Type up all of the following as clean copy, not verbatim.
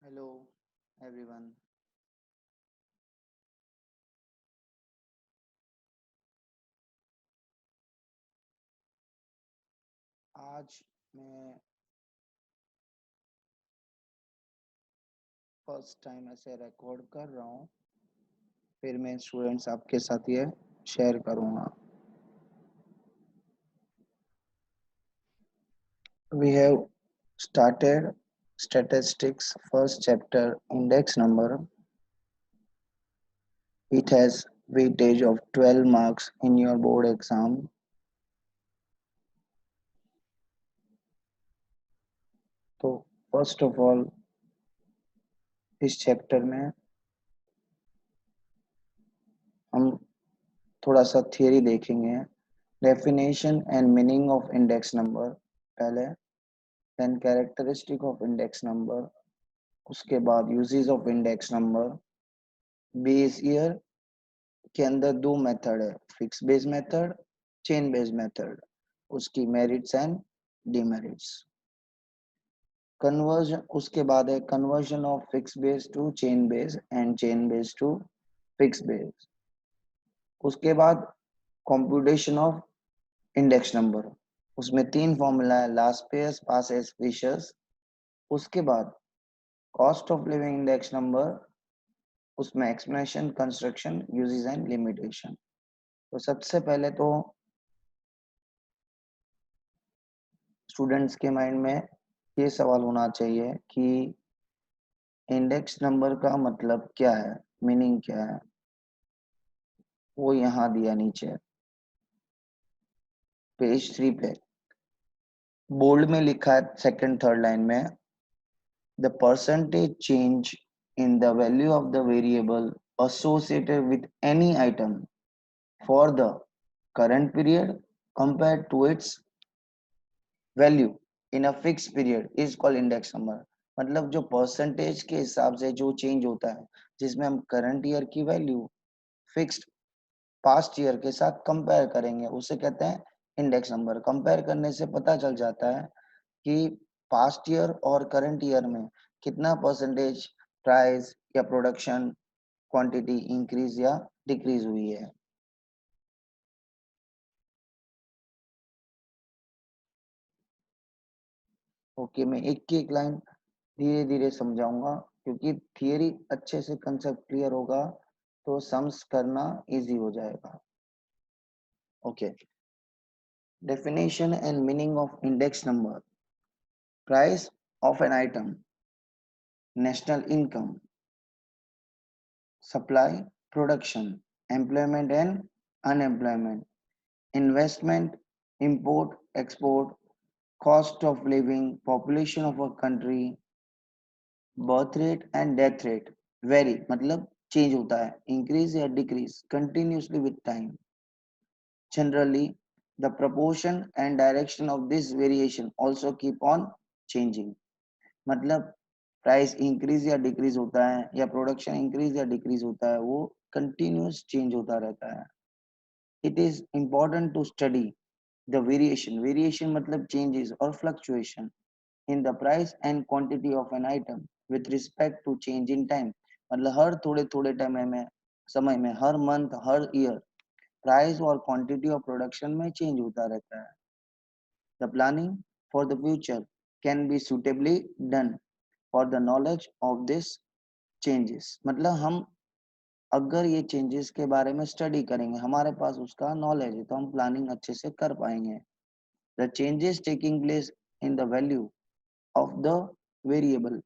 Hello everyone. आज मैं first time ऐसे रिकॉर्ड कर रहा हूँ। फिर मैं स्टूडेंट्स आपके साथ ये शेयर करूँगा। We have started statistics first chapter index number. It has weightage of 12 marks in your board exam. तो फर्स्ट ऑफ ऑल इस चैप्टर में हम थोड़ा सा थियरी देखेंगे। Definition and meaning of index number पहले, then characteristic of index number, उसके बाद uses of index number. Base year के अंदर दो मेथड है, fix base method, chain base method, उसकी मेरिट्स एंड डिमेरिट्स। कन्वर्जन, उसके बाद है conversion of fix base to chain base and chain base to fix base. उसके बाद कंप्यूटेशन ऑफ इंडेक्स नंबर, उसमें तीन फॉर्मूला है, लास्पेस, पासेस, फिशर्स। उसके बाद cost of living index number, उसमें explanation, construction, uses and limitation. तो सबसे पहले तो स्टूडेंट्स के माइंड में ये सवाल होना चाहिए कि इंडेक्स नंबर का मतलब क्या है, मीनिंग क्या है। वो यहाँ दिया नीचे पेज 3 पे बोल्ड में लिखा है, सेकंड थर्ड लाइन में, the percentage change in the value of the variable associated with any item for the current period compared to its value in a fix period is called index number. मतलब जो percentage के हिसाब से जो change होता है, जिसमें हम करंट ईयर की वैल्यू फिक्स्ड पास्ट ईयर के साथ कंपेयर करेंगे, उसे कहते हैं इंडेक्स नंबर। कंपेयर करने से पता चल जाता है कि पास्ट ईयर और करंट ईयर में कितना परसेंटेज प्राइस या प्रोडक्शन क्वांटिटी इंक्रीज या डिक्रीज हुई है। ओके, मैं एक की एक लाइन धीरे धीरे समझाऊंगा, क्योंकि थियरी अच्छे से कंसेप्ट क्लियर होगा तो सम्स करना इजी हो जाएगा। Okay, definition and meaning of index number. Price of an item, national income, supply, production, employment and unemployment, investment, import, export, cost of living, population of a country, birth rate and death rate vary, मतलब change होता है, increase या decrease continuously with time. Generally, the proportion and direction of this variation also keep on changing. मतलब price increase या decrease होता है या production increase या डिक्रीज होता है, वो कंटिन्यूस चेंज होता रहता है। It is important to study the variation, variation मतलब चेंजेस और fluctuation in the price and quantity of an item with respect to change in time. मतलब हर थोड़े थोड़े टाइम में, समय में, हर मंथ, हर ईयर प्राइस और क्वांटिटी ऑफ प्रोडक्शन में चेंज होता रहता है। The planning for the future can be suitably done for the knowledge of this changes. मतलब हम अगर ये चेंजेस के बारे में स्टडी करेंगे, हमारे पास उसका नॉलेज है, तो हम प्लानिंग अच्छे से कर पाएंगे। The changes taking place in the value of the variable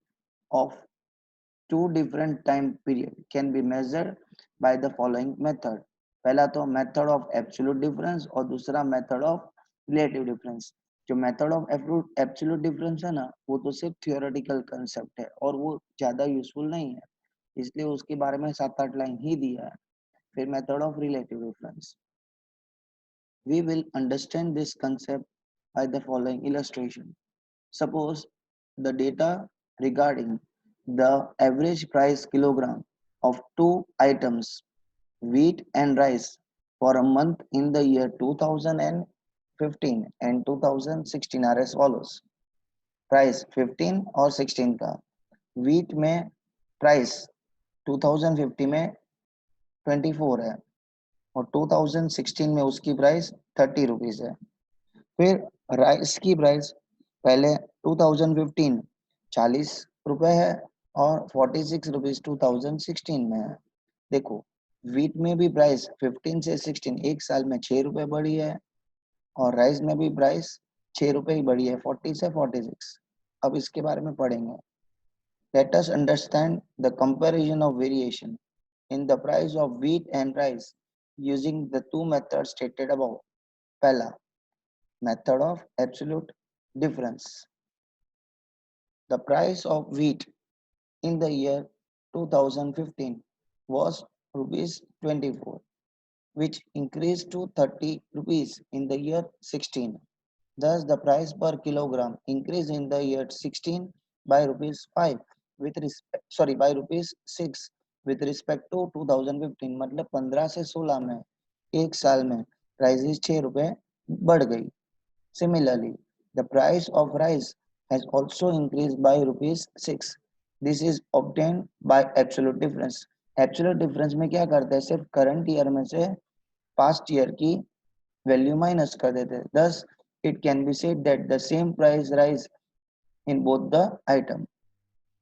of two different time period can be measured by the following method। पहला तो मेथड ऑफ एब्सोल्यूट डिफरेंस और दूसरा मेथड ऑफ रिलेटिव डिफरेंस। जो method of absolute difference है ना, वो तो सिर्फ थियोरेटिकल कंसेप्ट है और वो ज्यादा यूजफुल नहीं है, इसलिए उसके बारे में 7-8 लाइन ही दिया है। फिर method of relative difference, we will understand this concept by the following illustration। Suppose the data regarding the average price kilogram of two items, wheat and rice, for a month in the year 2015 and 2016 are as follows। Price 15 और 16 का, wheat में price 2050 में 24 है और 2016 में उसकी price 30 rupees है। फिर राइस की प्राइस पहले 2015 40 रुपए है और 46 रुपीज 2016 में है। देखो वीट में भी प्राइस 15 से 16 एक साल में 6 रुपए बढ़ी है और राइस में भी प्राइस 6 रुपए ही बढ़ी है 40 से 46। अब इसके बारे में पढ़ेंगे। Let us understand the comparison of variation in the price of wheat and rice using the two methods stated above. पहला method of absolute difference. The price of wheat in the year 2015 was rupees 24, which increased to 30 rupees in the year 16. Thus, the price per kilogram increased in the year 16 by rupees 5 with respect by rupees 6 with respect to 2015। मतलब 15 से 16 में एक साल में prices 6 रुपए बढ़ गई। Similarly, the price of rice has also increased by rupees 6. This is obtained by absolute difference. Absolute difference में क्या करते हैं, सिर्फ करंट ईयर में से पास्ट ईयर की वैल्यू माइनस कर देते हैं। Thus, it can be said that the same price rise in both the item.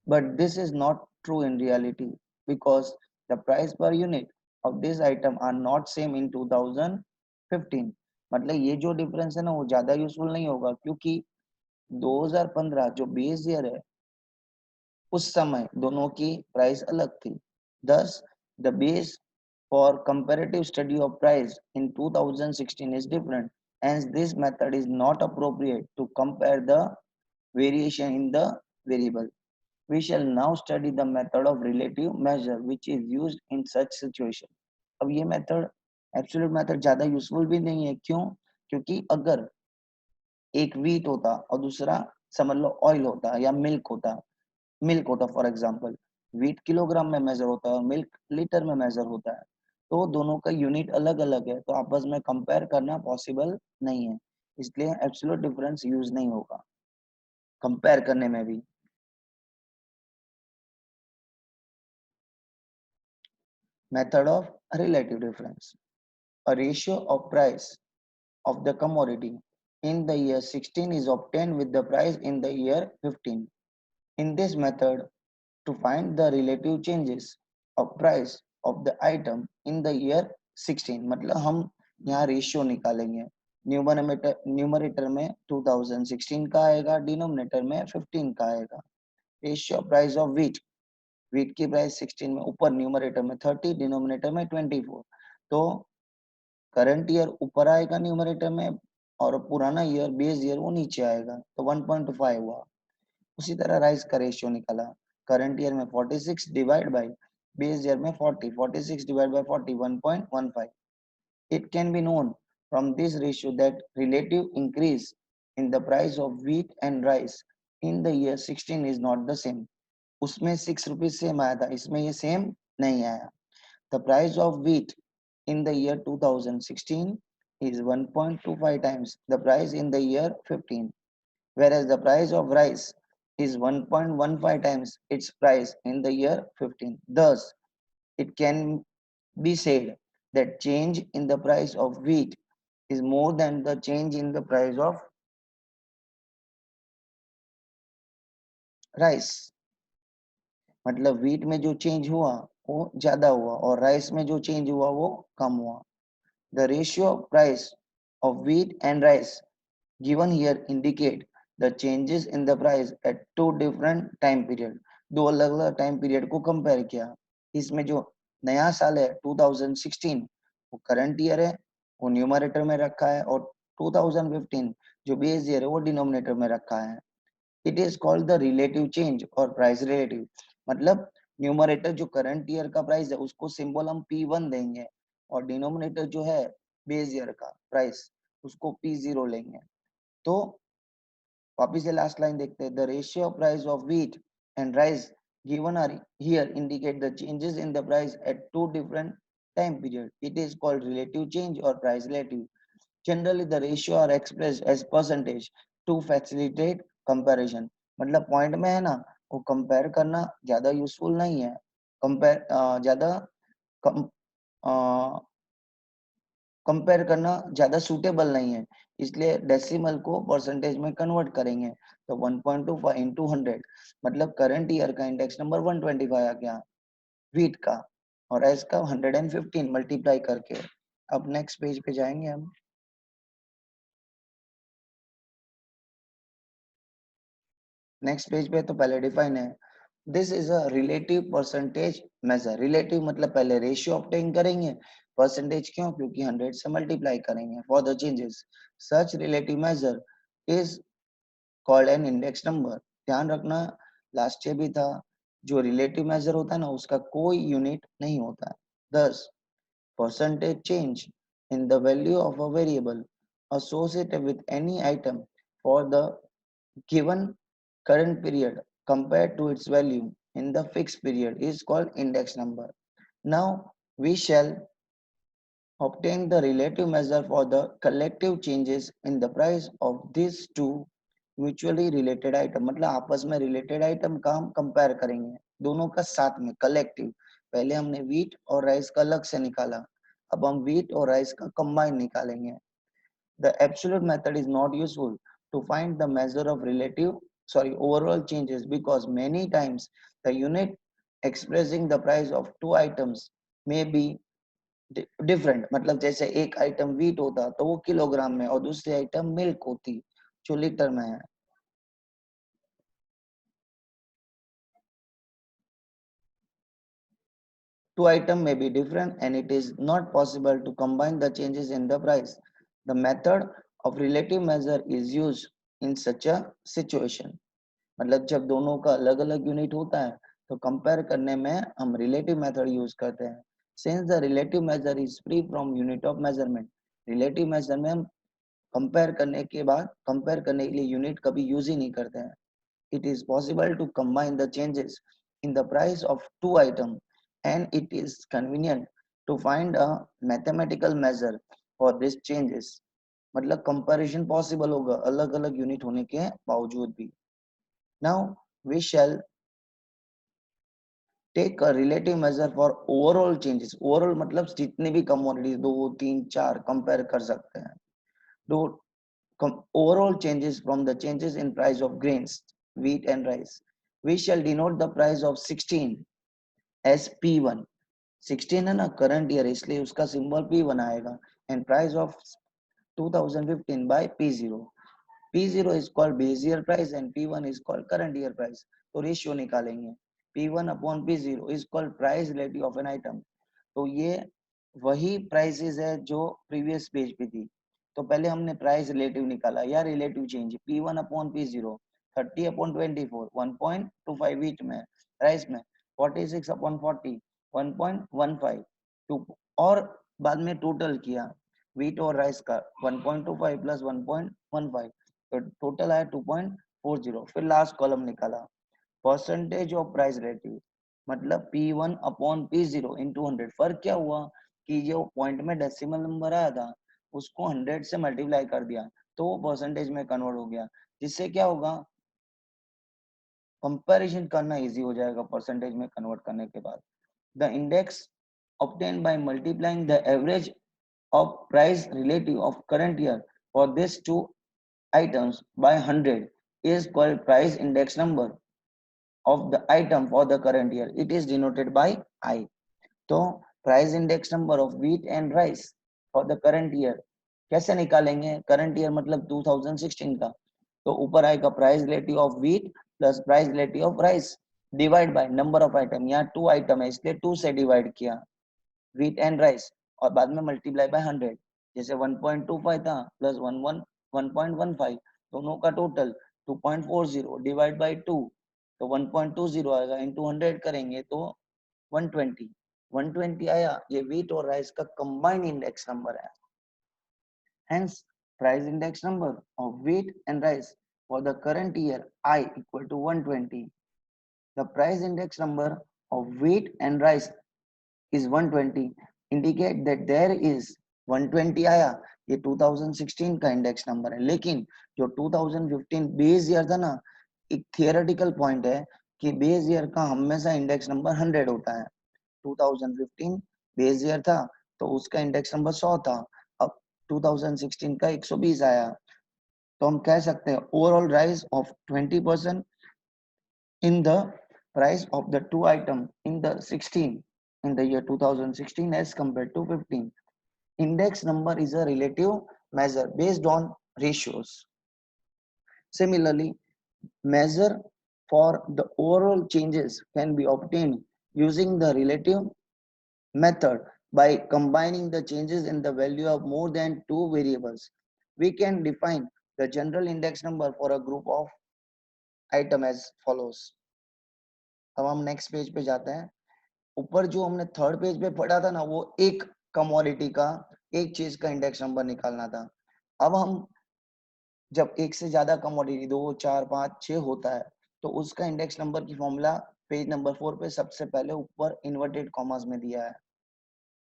But this is not true in reality because the price per unit of this item are not same in 2015। मतलब ये जो difference है ना वो ज्यादा useful नहीं होगा क्योंकि 2015 जो बेस ईयर है उस समय दोनों की प्राइस अलग थी। Thus, the base for comparative study of price in 2016 is different. Hence, this method is not appropriate to compare the variation in the variable. We shall now study the method of relative measure which is used in such situation. अब ये method absolute method ज्यादा useful भी नहीं है। क्यों? क्योंकि अगर एक वीट होता और दूसरा समझ लो ऑयल होता या मिल्क होता फॉर एग्जांपल, वीट किलोग्राम में मेजर होता है और मिल्क लीटर में मेजर होता है, तो दोनों का यूनिट अलग अलग है तो आपस में कंपेयर करना पॉसिबल नहीं है, इसलिए एब्सोल्यूट डिफरेंस यूज नहीं होगा कंपेयर करने में भी। Method of relative difference. A ratio of price of the commodity in the year 16 is obtained with the price in the year 15. In this method, to find the relative changes of price of the item in the year 16, मतलब हम यहाँ ratio निकालेंगे। Numerator में 2016 का आएगा, denominator में 15 का आएगा। रेशियो प्राइस ऑफ वीट की प्राइस 16 में ऊपर न्यूमरेटर में 30, डिनोमिनेटर में 24। तो करंट ईयर ऊपर आएगा न्यूमरेटर में और पुराना ईयर बेस ईयर वो नीचे आएगा, तो 1.5 हुआ। उसी तरह राइस का रेशियो निकाला, करंट ईयर में 46 डिवाइड बाय बेस ईयर में 40, 46 divide by 40 1.15। It can be known from this ratio that relative increase in the price of wheat and rice in the year 16 is not the same. उसमें 6 rupees same आया था, इसमें ये same नहीं आया। The price of wheat in the year 2016 is 1.25 times the price in the year 15, whereas the price of rice is 1.15 times its price in the year 15. Thus, it can be said that change in the price of wheat is more than the change in the price of rice। मतलब wheat में जो change हुआ वो ज्यादा हुआ और rice में जो change हुआ वो कम हुआ। The ratio of price of wheat and rice given here indicate the changes in the price at two different time period। दो अलग अलग टाइम पीरियड को कंपेयर किया। इसमें जो नया साल है 2016 वो करंट ईयर है, वो न्यूमरेटर में रखा है, और 2015 जो बेस ईयर है वो डिनोमिनेटर में रखा है। It is called the relative change और प्राइस रिलेटिव। मतलब न्यूमरेटर जो करंट ईयर का प्राइस है उसको सिंबल हम P1 देंगे और डिनोमिनेटर जो है बेस ईयर का प्राइस उसको P0 लेंगे। तो वापिस से लास्ट लाइन देखते हैं। The ratio price of wheat and rice given are here indicate the changes in the price at two different time period. It is called relative change or price relative. Generally the ratio are expressed as percentage to facilitate comparison। मतलब point में है ना वो compare करना ज्यादा useful नहीं है, compare ज्यादा कंपेयर करना ज्यादा सूटेबल नहीं है, इसलिए डेसिमल को परसेंटेज में कन्वर्ट करेंगे। तो 1.25 इंटू 100 मतलब करंट ईयर का इंडेक्स नंबर 125 आ गया वीट का, और एस का 115 मल्टीप्लाई करके। अब नेक्स्ट पेज पे जाएंगे हम। नेक्स्ट पेज पे तो पहले डिफाइन है, this is a relative percentage measure. Relative मतलब पहले रेशियो ऑब्टेन करेंगे, परसेंटेज क्यों, क्योंकि 100 से मल्टीप्लाई करेंगे for the changes. Such relative major is called an index number. ध्यान रखना, लास्ट ईयर भी था, जो रिलेटिव मेजर होता है ना उसका कोई यूनिट नहीं होता है। दस percentage change in the value of a variable associated with any item for the given current period compared to its value in the fixed period is called index number. Now we shall obtain the relative measure for the collective changes in the price of these two mutually related item। मतलब आपस में related item का हम compare करेंगे, दोनों का साथ में collective। पहले हमने wheat और राइस का अलग से निकाला, अब हम wheat और राइस का combine निकालेंगे। The absolute method is not useful to find the measure of overall changes, because many times the unit expressing the price of two items may be different. मतलब जैसे एक आइटम वीट होता तो वो kilogram में, और दूसरी आइटम मिल्क होती जो लीटर में है। Two items may be different and it is not possible to combine the changes in the price. The method of relative measure is used in such a situation। मतलब जब दोनों का अलग अलग यूनिट होता है तो कंपेयर करने में हम रिलेटिव मेथड यूज करते हैं। Since the relative major is free from unit of measurement, relative major में हम कंपेयर करने के बाद कंपेयर करने के लिए यूनिट कभी यूज ही नहीं करते हैं। It is possible to combine the changes in the price of two items, and it is convenient to find a mathematical measure for these changes। मतलब कंपैरिजन पॉसिबल होगा अलग अलग यूनिट होने के बावजूद भी। Now we shall take a relative measure for overall changes। Overall मतलब जितनी भी कमोडिटीज 2 3 4 कंपेयर कर सकते हैं। दो overall changes from the changes in price of grains, wheat and rice. We shall denote the price of 16 as P1। 16 है ना current year, इसलिए उसका सिंबल P1 आएगा। And price of 2015 by P0। P0 is called base year price and P1 is called current year price। तो ratio निकालेंगे, P1 upon P0 is called price relative of an item। तो ये वही prices है जो previous page पे थी। तो पहले हमने प्राइस रिलेटिव निकाला या relative change, P1 upon P0 30 upon 24 1.25 wheat में, राइस में 46 अपॉन 40 1.15 टू, और बाद में टोटल किया वीट और राइस का 1.25 प्लस 1.15 तो टोटल आया 2.40। फिर लास्ट कॉलम निकाला परसेंटेज ऑफ प्राइस रिलेटिव, मतलब P1 अपॉन P0 इंटू 100। फर्क क्या हुआ कि जो पॉइंट में डेसिमल नंबर आया था उसको 100 से मल्टीप्लाई कर दिया तो वो परसेंटेज में कन्वर्ट हो गया, जिससे क्या होगा कंपैरिजन करना इजी हो जाएगा परसेंटेज में कन्वर्ट करने के बाद। The index obtained by multiplying the average of price relative of current year for these two items by 100 is called price index number of the item for the current year। It is denoted by I। तो price index number of wheat and rice for the current year कैसे निकालेंगे? Current year मतलब 2016 का, तो ऊपर आएगा price relative of wheat plus price relative of rice divide by number of item. यहाँ 2 item है इसलिए 2 से डिवाइड किया व्हीट एंड राइस, और बाद में मल्टीप्लाई बाय 100। जैसे 1.25 था प्लस 1.15 दोनों का टोटल 2.40 डिवाइड बाय 2 तो 1.20 आएगा, इंटू 100 करेंगे तो 120। 120 आया, ये व्हीट और राइस का कंबाइंड इंडेक्स नंबर है। Hence, price index number of wheat and rice for the current year I equal to 120। The price index number of wheat and rice is 120 indicate that there is 120 आया, ये 2016 का index number है। लेकिन जो 2015 base year था ना, एक theoretical point है कि बेस ईयर का हमेशा इंडेक्स नंबर 100 होता है। 2015 बेस ईयर था तो उसका इंडेक्स नंबर 100 था, अब 2016 का 120 आया, तो हम कह सकते हैं overall rise of 20% in the price of the two item in the 16 in the year 2016 as compared to 15. Index number is a relative measure based on ratios. Similarly, measure for the overall changes can be obtained using the relative method by combining the changes in the value of more than two variables. We can define the general index number for a group of item as follows. अब हम next page पे जाते हैं। ऊपर जो हमने third page पे पढ़ा था ना, वो एक कमोडिटी का, एक चीज का इंडेक्स नंबर निकालना था। अब हम जब एक से ज्यादा कमोडिटी 2, 4, 5, 6 होता है तो उसका इंडेक्स नंबर की फॉर्मूला पेज नंबर 4 पे सबसे पहले ऊपर इन्वर्टेड कॉमास में दिया है।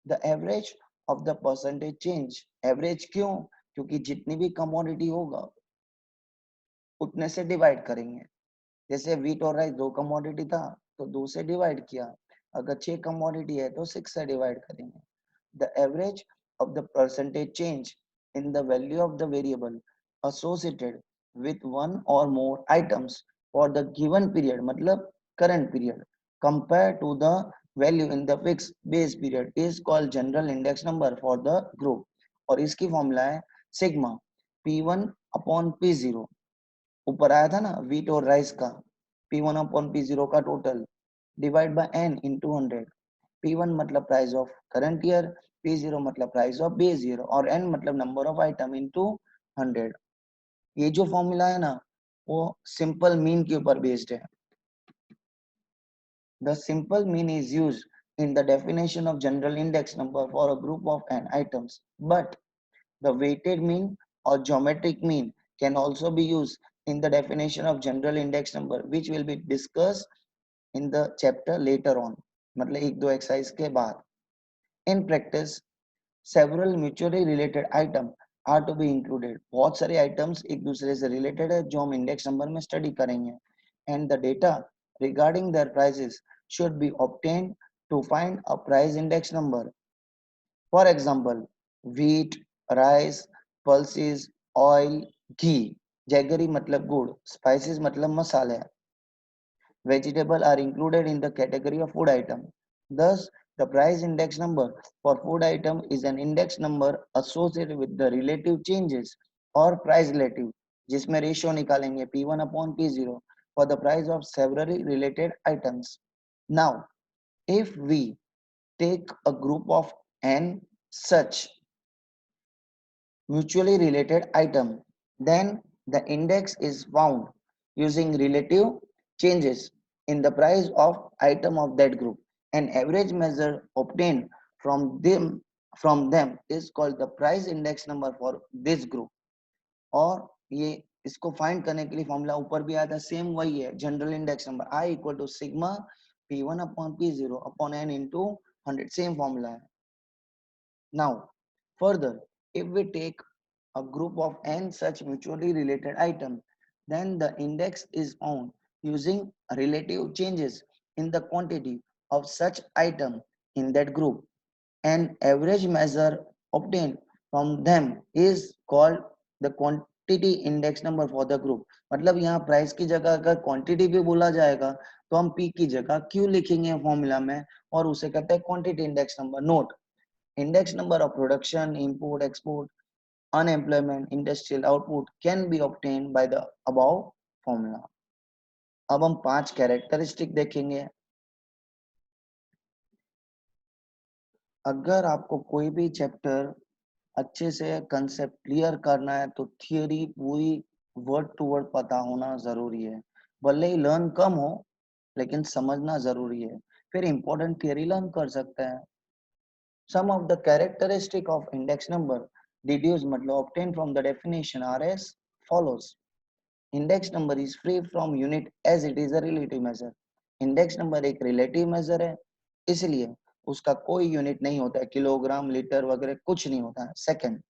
The average of the percentage change. Average क्यों? क्योंकि जितनी भी कमोडिटी होगा उतने से डिवाइड करेंगे। जैसे व्हीट और राइस 2 कमोडिटी था तो 2 से डिवाइड किया, अगर 6 कमोडिटी है तो 6 से डिवाइड करेंगे। The average of the percentage change in the value of the variable associated with one or more items for the given period, मतलब current period, compared to the value in the fixed base period is called general index number for the group। और इसकी formula है sigma P1 upon P0। ऊपर आया था ना wheat और rice का, P1 अपॉन P0 का total divide by n into 100। P1 मतलब price of current year, P0 मतलब प्राइस ऑफ बेस ईयर और n मतलब नंबर ऑफ आइटम इंटू 100। ये जो फॉर्मूला है ना वो सिंपल मीन के ऊपर बेस्ड है। The simple mean is used in the definition of general index number for a group of n items, but the weighted mean or geometric mean can also be used in the definition of general index number, which will be discussed in the chapter later on, मतलब एक दो exercise के बाद। In practice, several mutually related item are to be included। बहुत सारे items एक दूसरे से related है जो हम index number में study करेंगे, and the data regarding their prices should be obtained to find a price index number। For example, wheat, rice, pulses, oil, ghee. Jaggery मतलब गुड़, spices मतलब मसाले। Vegetables are included in the category of food item। Thus, the price index number for food item is an index number associated with the relative changes or price relative, जिसमें ratio निकालेंगे P1 upon P0 for the price of several related items। Now, if we take a group of n such mutually related item, then the index is found using relative changes in the price of item of that group. An average measure obtained from them is called the price index number for this group। और ये इसको find करने के लिए formula ऊपर भी आया था, सेम वही है, general index number I equal to sigma P1 upon P0 upon n into 100, same formula है। Now, further, if we take a group of n such mutually related items, then the index is found using relative changes in the quantity of such item in that group। An average measure obtained from them is called the quantity index number for the group। मतलब यहाँ price की जगह अगर quantity भी बोला जाएगा तो हम P की जगह Q लिखेंगे फॉर्मूला में और उसे कहते हैं quantity index number. Note, index number of production, import, export, unemployment, industrial output can be obtained by the above formula। अब हम 5 कैरेक्टरिस्टिक देखेंगे। अगर आपको कोई भी चैप्टर अच्छे से कंसेप्ट क्लियर करना है तो थियोरी पूरी वर्ड टू वर्ड पता होना जरूरी है। भले ही लर्न कम हो लेकिन समझना जरूरी है, फिर इंपॉर्टेंट थियोरी लर्न कर सकते हैं। Some of the characteristic of index number deduced मतलब obtained from the definition are as follows। Index number is free from unit as it is a relative measure। Index number एक relative measure है, इसलिए उसका कोई unit नहीं होता है, kilogram, litre वगैरह कुछ नहीं होता है। Second,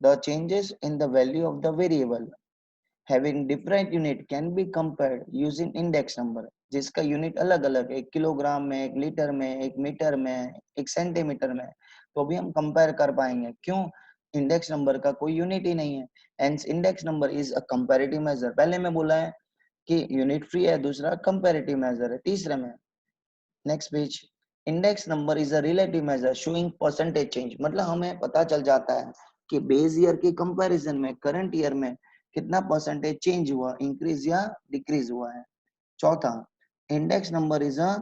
the changes in the value of the variable having different unit can be compared using index number, जिसका यूनिट अलग अलग है, 1 किलोग्राम में, 1 लीटर में, 1 मीटर में, 1 सेंटीमीटर में, तो भी हम कंपेयर कर पाएंगे। क्यों? इंडेक्स नंबर का कोई यूनिट ही नहीं है। Hence index number is a comparative measure. पहले में बोला है कि यूनिट फ्री है, दूसरा कंपैरेटिव मेजर है, तीसरे में next page, index number is a relative measure showing percentage change. मतलब हमें पता चल जाता है कि बेस ईयर के कंपैरिजन में करंट ईयर में कितना परसेंटेज चेंज हुआ, इंक्रीज या डिक्रीज हुआ है। चौथा, index number is a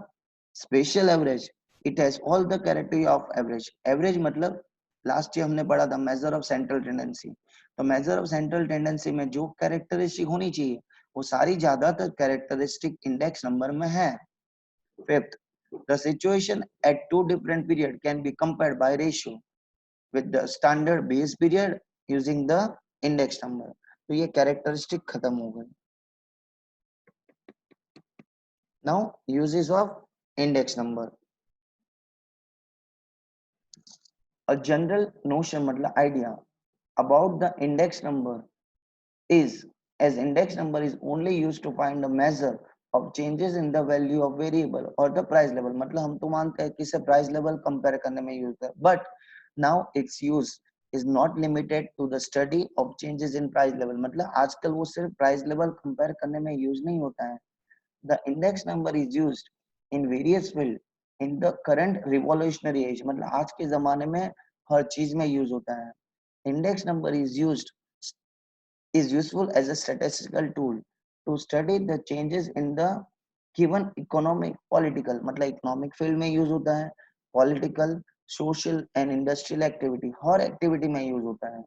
special average, it has all the कैरेक्टरी ऑफ एवरेज। एवरेज मतलब लास्ट ईयर हमने पढ़ा था मेजर ऑफ सेंट्रल टेंडेंसी, तो मेजर ऑफ सेंट्रल टेंडेंसी में जो कैरेक्टरिस्टिक होनी चाहिए वो सारी ज्यादातर कैरेक्टरिस्टिक इंडेक्स नंबर में है। Fifth, the situation at two different periods can be compared by ratio with the standard base period using the index number। तो ये कैरेक्टरिस्टिक खत्म हो गई। Now uses of index number. A general notion मतलब idea about the index number is, as index number is only used to find a measure of changes in the value of variable or the price level। मतलब हम तो मानते हैं कि इसे price level compare करने में यूज है, but now it's use is not limited to the study of changes in price level। मतलब आजकल वो सिर्फ प्राइस लेवल कंपेयर करने में यूज नहीं होता है। The index number is used in various field in the current revolutionary age। मतलब आज के जमाने में हर चीज में यूज होता है। Index number is useful as a statistical tool to study the changes in the given economic political, मतलब इकोनॉमिक फील्ड में यूज होता है, political social and industrial activity, her activity में यूज होता है।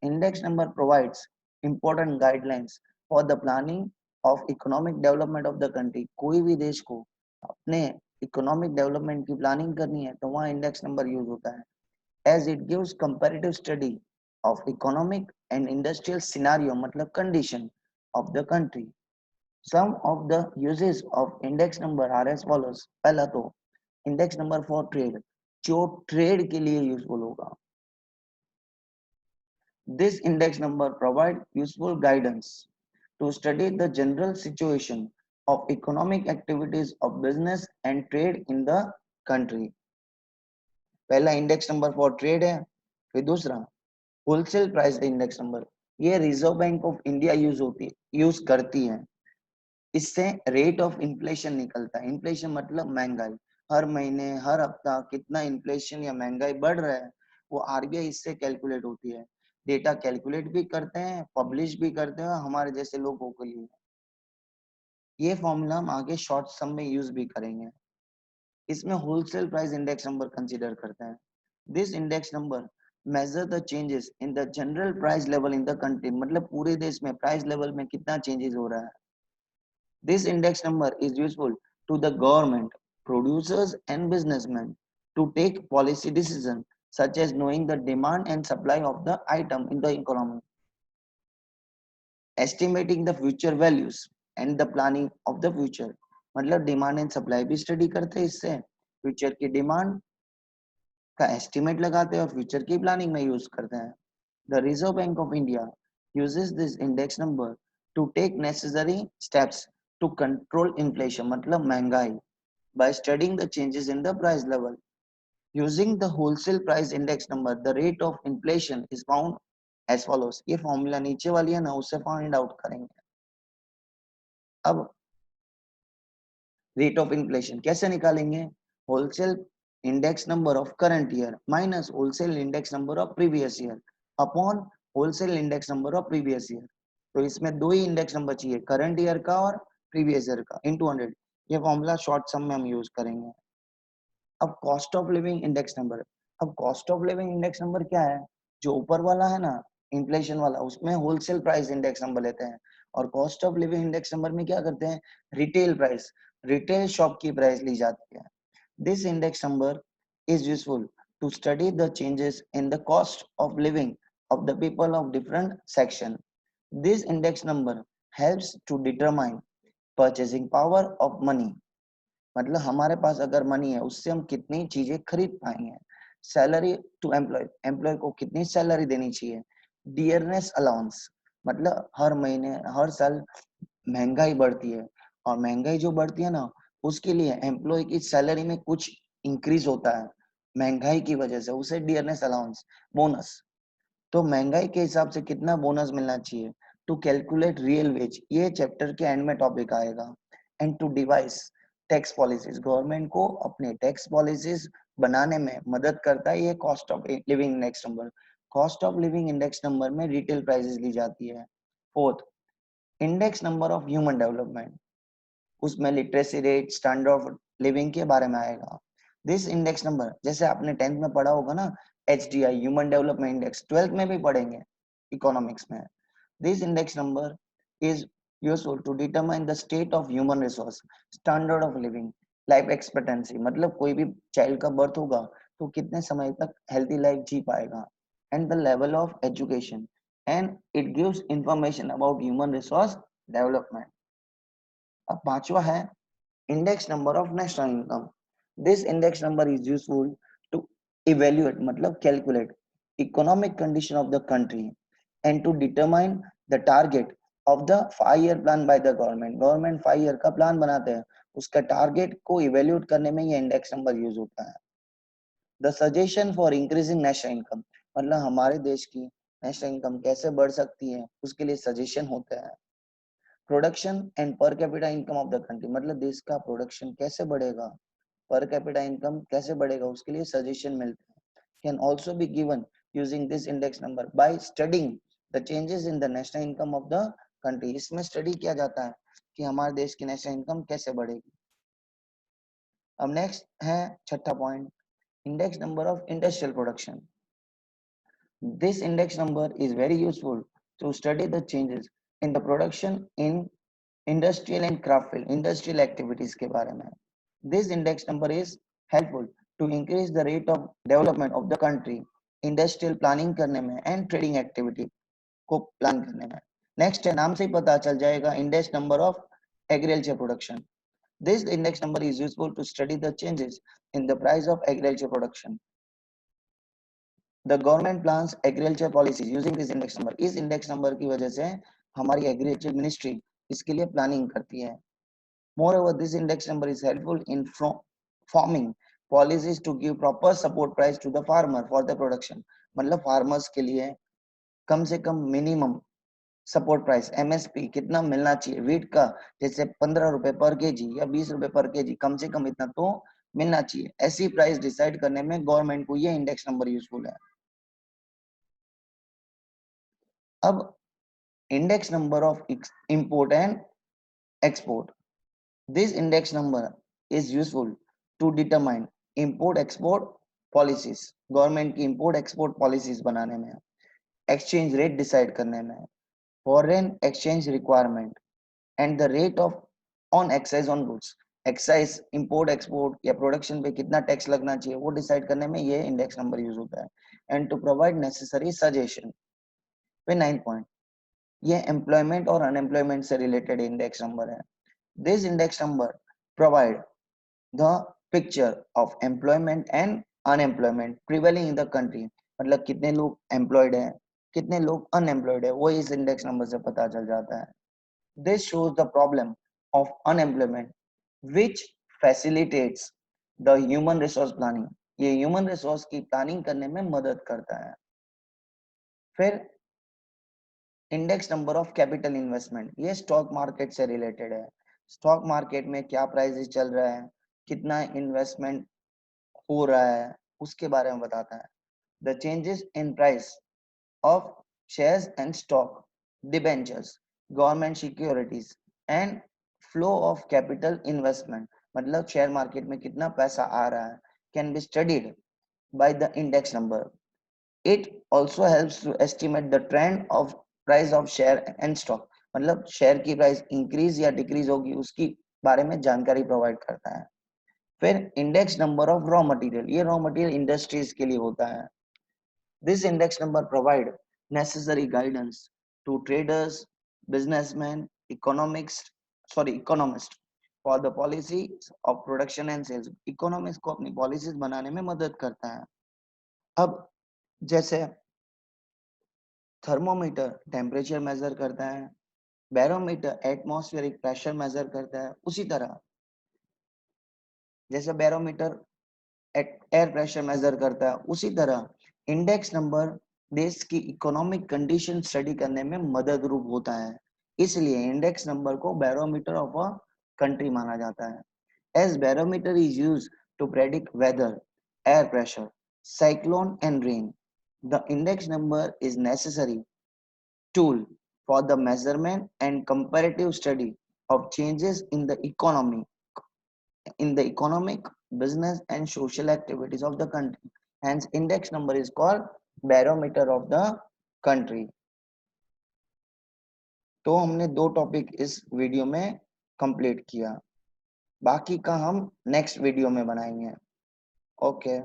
Index number provides important guidelines for the planning of economic development of the country. कोई भी देश को अपने इकोनॉमिक डेवलपमेंट की प्लानिंग करनी है तो वहाँ इंडेक्स नंबर यूज होता है, as it gives comparative study of economic and industrial scenario मतलब condition of the country। Some of the uses of index number are as follows। पहला तो index number for trade, जो trade के लिए useful होगा। This index number provide useful guidance to study the general situation of economic activities of business and trade in the country। पहला index number for trade है। फिर दूसरा wholesale price index number, ये reserve bank of India use करती है। इससे rate of inflation निकलता है। इन्फ्लेशन मतलब महंगाई, हर महीने हर हफ्ता कितना इन्फ्लेशन या महंगाई बढ़ रहा है वो आरबीआई इससे कैलकुलेट होती है। डेटा कैलकुलेट भी करते हैं, पब्लिश भी करते हैं हमारे जैसे लोगों के लिए। ये फॉर्मूला हम आगे शॉर्ट सम में यूज भी करेंगे। इसमें wholesale price index number consider करते हैं। This index number measure the changes in the general price level in the country, मतलब पूरे देश में प्राइस लेवल में कितना चेंजेस हो रहा है। This index number is useful to the government, producers and businessman to take policy decision such as knowing the demand and supply of the item in the economy, estimating the future values and the planning of the future। मतलब demand and supply भी study करते हैं, इससे future की demand का estimate लगाते हैं और फ्यूचर की प्लानिंग में यूज करते हैं। The reserve bank of India uses this index number to take necessary steps to control inflation मतलब महंगाई by studying the changes in the price level। Using the wholesale price index number, the rate of inflation is found as follows। ये formula नीचे वाली है ना, उससे find out करेंगे। अब रेट ऑफ इन्फ्लेशन कैसे निकालेंगे? Wholesale index number of current year minus wholesale index number of previous year upon wholesale index number of previous year. तो इसमें दो ही इंडेक्स नंबर चाहिए, करंट ईयर का और प्रीवियस ईयर का, इनटू 100। ये फॉर्मूला शॉर्ट सम में हम यूज करेंगे। अब cost of living index number. अब cost of living index number क्या है? जो ऊपर वाला है ना इन्फ्लेशन वाला, उसमें होलसेल प्राइस इंडेक्स नंबर लेते हैं, और cost of living index number में क्या करते हैं? रिटेल प्राइस, रिटेल शॉप की प्राइस ली जाती है। This index number is useful to study the changes in the cost of living of the people of different section। This index number helps to determine purchasing power of money। मतलब हमारे पास अगर money है उससे हम कितनी चीजें खरीद पाएंगे। सैलरी टू एम्प्लॉय, एम्प्लॉय को कितनी सैलरी देनी चाहिए। डियरनेस अलाउंस, मतलब हर महीने हर साल महंगाई बढ़ती है, और महंगाई जो बढ़ती है ना, उसके लिए एम्प्लॉय की सैलरी में कुछ इंक्रीज होता है महंगाई की वजह से, उसे डियरनेस अलाउंस, बोनस। तो महंगाई के हिसाब से कितना बोनस मिलना चाहिए, टू कैलकुलेट रियल वेज, ये चैप्टर के एंड में टॉपिक आएगा। And to devise tax policies, government को अपने टैक्स पॉलिसीज बनाने में मदद करता है ये cost of living index number. Cost of living index number में रिटेल प्राइसेस ली जाती है। Fourth, index number of human development, उसमें literacy rate, standard of living के बारे में आएगा। दिस इंडेक्स नंबर, जैसे आपने 10th में पढ़ा होगा ना, HDI human development index, 12th में भी पढ़ेंगे इकोनॉमिक्स में। This index number is useful to determine the state of human resource, standard of living, life expectancy, मतलब कोई भी चाइल्ड का बर्थ होगा तो कितने समय तक हेल्थी लाइफ जी पाएगा, and the level of education, and it gives information about human resource development. अब पांचवा है index number of national income. This index number is useful to evaluate, मतलब calculate economic condition of the country, and to determine the target of the 5 year plan by the government. Government 5 year का plan बनाते हैं, उसका target को evaluate करने में ये index number use होता है। The suggestion for increasing national income, मतलब हमारे देश की नेशनल इनकम कैसे बढ़ सकती है, उसके लिए सजेशन होते हैं। Production and per capita income of the country, मतलब देश का प्रोडक्शन कैसे बढ़ेगा, पर कैपिटा इनकम कैसे बढ़ेगा, उसके लिए सजेशन मिलते हैं। Can also be given using this index number by studying the changes in the national income of the country. इसमें स्टडी किया जाता है कि हमारे देश की नेशनल इनकम कैसे बढ़ेगी। अब नेक्स्ट है छठा point, index number of industrial production. This index number is very useful to study the changes in the production in industrial and craft field, industrial activities के बारे में। This index number is helpful to increase the rate of development of the country, industrial planning करने में and trading activity को plan करने में। Next है, नाम से ही पता चल जाएगा, index number of agriculture production. This index number is useful to study the changes in the price of agriculture production. The government plans agriculture policies using this index number. इस index number की वजह से हमारी agriculture ministry इसके लिए planning करती है। Moreover this index number is helpful in forming policies to give proper support price to the farmer for the production, मतलब फार्मर्स के लिए कम से कम मिनिमम सपोर्ट प्राइस MSP कितना मिलना चाहिए वीट का, जैसे 15 रुपए पर केजी या 20 रुपए पर केजी, कम से कम इतना तो मिलना चाहिए। ऐसी प्राइस डिसाइड करने में गवर्नमेंट को ये इंडेक्स नंबर यूजफुल है। अब index number of import and export. This index number is useful to determine import export policies, government की import export policies बनाने में, exchange rate decide करने में, foreign exchange requirement and the rate of on excise on goods, excise import export या production पे कितना tax लगना चाहिए वो डिसाइड करने में ये इंडेक्स नंबर यूज होता है, and to provide necessary suggestion। फिर 9 पॉइंट, ये एम्प्लॉयमेंट और अनएम्प्लॉयमेंट से रिलेटेड इंडेक्स नंबर है। This index number provide the picture of employment and unemployment prevailing in the country, मतलब कितने लोग एम्प्लॉयड हैं, कितने लोग अनएम्प्लॉयड है, वो इस इंडेक्स नंबर से पता चल जाता है। This shows the problem of unemployment which facilitates the human resource planning, ये ह्यूमन रिसोर्स की प्लानिंग करने में मदद करता है। फिर index number of capital investment, ये स्टॉक मार्केट से रिलेटेड है। स्टॉक मार्केट में क्या प्राइसेस चल रहा है, कितना इन्वेस्टमेंट हो रहा है, उसके बारे में बताता है। The changes in price of shares and stock, debentures, government securities and flow of capital investment, मतलब शेयर मार्केट में कितना पैसा आ रहा है, can be studied by the index number. It also helps to estimate the trend of price of share and stock, मतलब share की price increase या decrease होगी उसकी बारे में जानकारी प्रोवाइड करता है। फिर index number of raw material, ये रॉ मटेरियल इंडस्ट्रीज के लिए होता है। This index number provide necessary guidance to traders, businessman, economist for the policy of production and sales, economist को अपनी पॉलिसीज बनाने में मदद करता है। अब जैसे थर्मोमीटर टेम्परेचर मेजर करता है, बैरोमीटर एटमॉस्फेरिक प्रेशर मेजर करता है। उसी तरह जैसे बैरोमीटर एयर प्रेशर मेजर करता है, उसी तरह इंडेक्स नंबर देश की इकोनॉमिक कंडीशन स्टडी करने में मदद रूप होता है। इसलिए इंडेक्स नंबर को बैरोमीटर ऑफ अ कंट्री माना जाता है। As barometer is used to predict weather, air pressure, cyclone and rain, the index number is necessary tool for the measurement and comparative study of changes in the economic, business and social activities of the country. Hence, index number is called barometer of the country. तो हमने 2 topic इस video में complete किया, बाकी का हम next video में बनाएंगे। ओके।